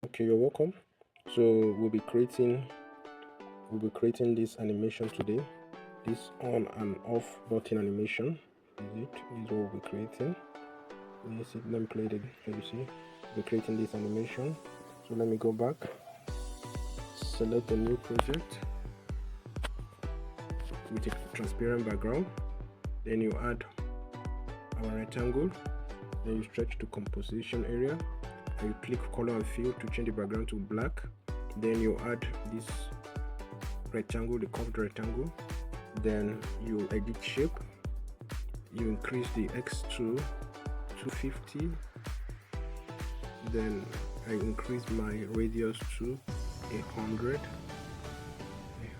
Okay, you're welcome. So we'll be creating this animation today. This on and off button animation is what we'll be creating. Let me play it. You see, we're creating this animation. So let me go back, select a new project with a transparent background. Then you add our rectangle. Then you stretch to composition area. And you click color and fill to change the background to black. Then you add this rectangle, the curved rectangle. Then you edit shape. You increase the X to 250. Then I increase my radius to 100.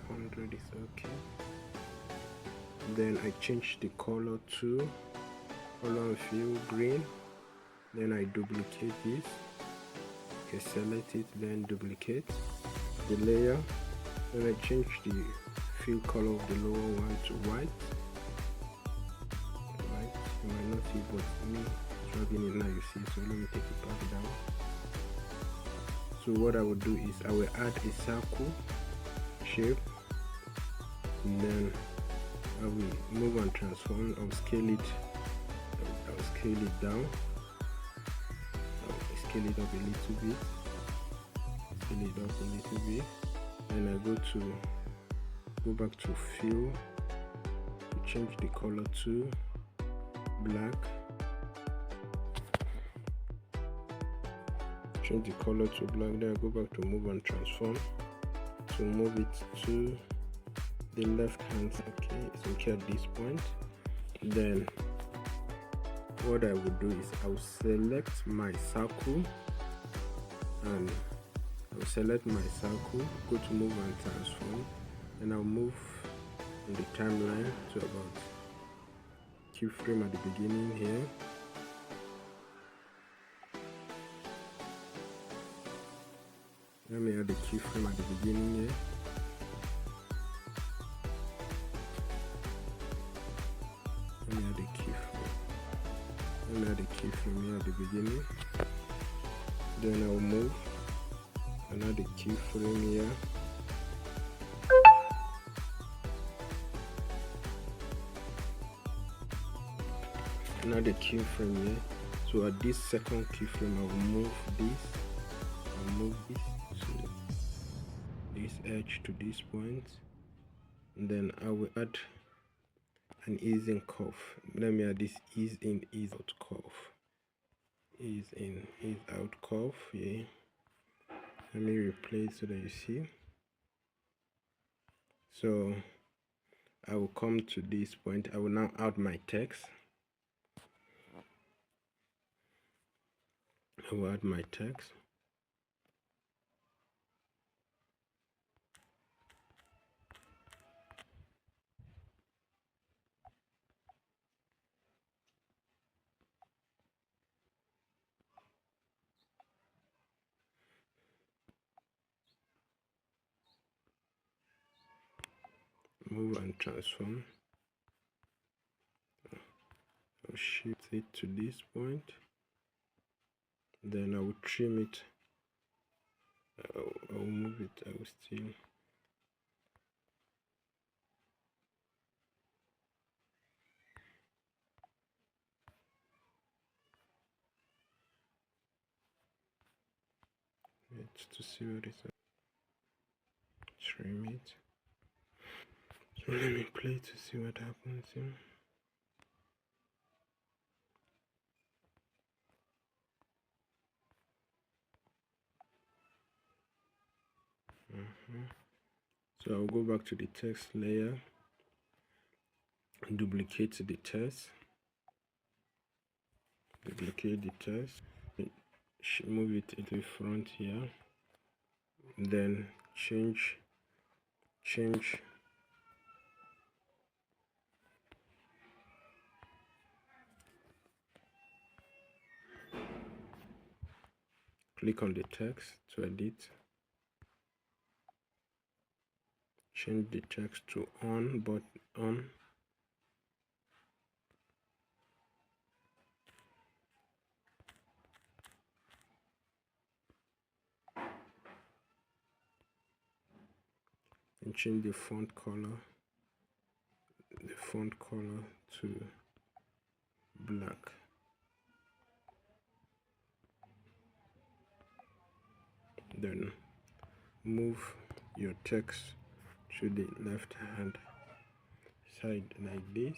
100 is okay. Then I change the color to color and fill green. Then I duplicate this. Okay, select it, then duplicate the layer. Then I change the fill color of the lower one to white. Right, you might not see, but me dragging it now, you see. So let me take it back down. So what I will do is I will add a circle shape, and then I will move and transform. I'll scale it. I'll scale it down. Scale it up a little bit, and I go back to fill, change the color to black, then I go back to move and transform to move it to the left hand side. Okay, it's okay at this point. Then what I will do is I will select my circle, and I will select my circle, go to move and transform, and I'll move on the timeline to about keyframe at the beginning here. Let me add the keyframe at the beginning here. Let me add the keyframe here at the beginning. Then I'll move another keyframe here. Another keyframe here. So at this second keyframe, I will move this to this edge to this point. And then I will add an ease in curve. Let me add this ease in, ease out curve. Ease in, ease out curve. Yeah. Let me replay so that you see. So I will come to this point. I will now add my text. I will add my text. Move and transform. I'll shift it to this point. Then I will trim it. I will move it. I will still. To see what it's at. Trim it. So let me play to see what happens here. So I'll go back to the text layer, duplicate the text, move it into the front here, then change click on the text to edit, change the text to on, but on. and change the font color to black. Then move your text to the left hand side like this.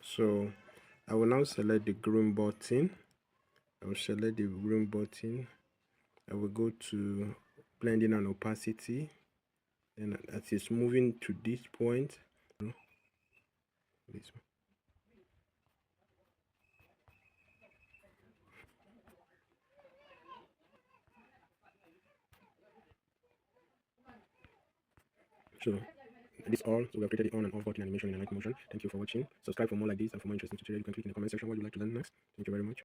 So I will now select the green button. I will select the green button. I will go to blending and opacity, and as it's moving to this point, this one. So this all. So we have created the on and off button animation in Alight motion. Thank you for watching. Subscribe for more like this, and for more interesting tutorials you can click in the comment section what you'd like to learn next. Thank you very much.